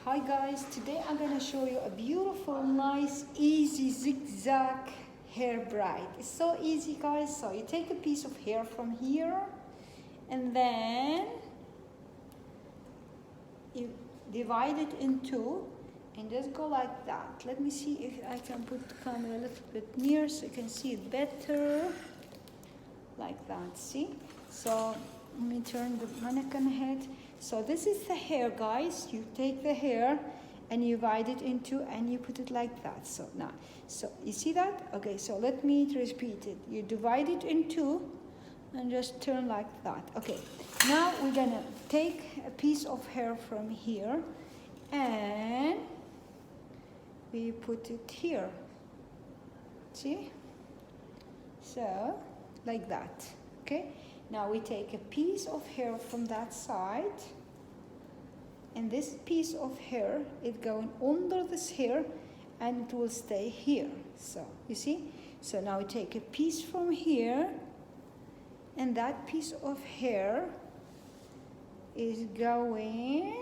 Hi guys, today I'm gonna show you a beautiful, nice, easy zigzag hair braid. It's so easy guys. So you take a piece of hair from here and then you divide it in two and just go like that. Let me see if I can put the camera a little bit near so you can see it better. Like that, see? So let me turn the mannequin head. So this is the hair guys. You take the hair and you divide it into and you put it like that. So now, so you see that? Okay, so let me repeat it. You divide it in two and just turn like that. Okay, now we're gonna take a piece of hair from here and we put it here. See? So like that. Okay, now we take a piece of hair from that side and this piece of hair is going under this hair and it will stay here. So you see, so now we take a piece from here and that piece of hair is going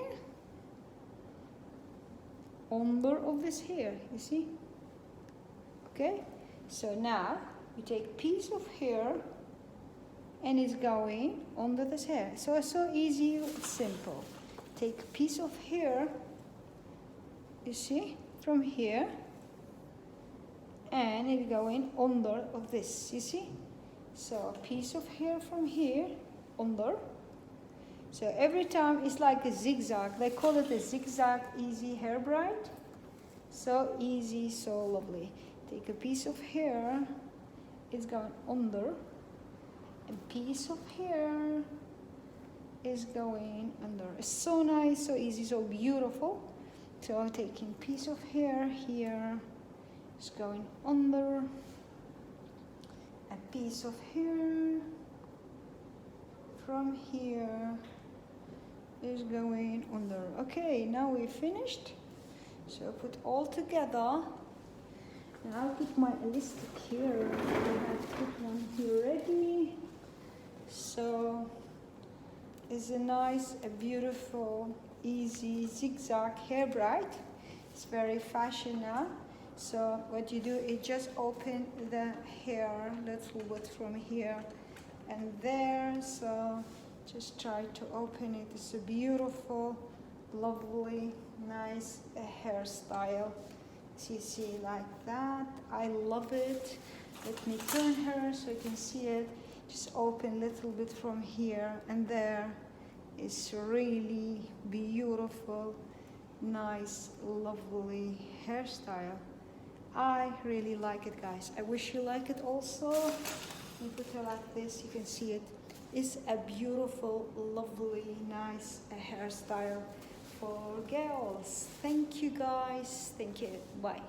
under of this hair, you see. Okay, so now you take piece of hair and it's going under this hair. So it's so easy, it's simple. Take a piece of hair, you see, from here, and it's going under of this, you see. So a piece of hair from here, under. So every time it's like a zigzag. They call it a zigzag easy hair braid. So easy, so lovely. Take a piece of hair, it's going under. A piece of hair is going under. It's so nice, so easy, so beautiful. So I'm taking piece of hair here, it's going under. A piece of hair from here is going under. Okay, now we finished. So I put all together. And I'll put my elastic here. I have put one here ready. So it's a nice, a beautiful, easy zigzag hair braid. It's very fashion now. So what you do is just open the hair a little bit from here and there. So just try to open it. It's a beautiful, lovely, nice hairstyle. So you see like that. I love it. Let me turn her so you can see it. Just open a little bit from here and there. It's really beautiful, nice, lovely hairstyle. I really like it guys. I wish you like it also. You put it like this, you can see it. It's a beautiful, lovely, nice hairstyle for girls. Thank you guys. Thank you. Bye.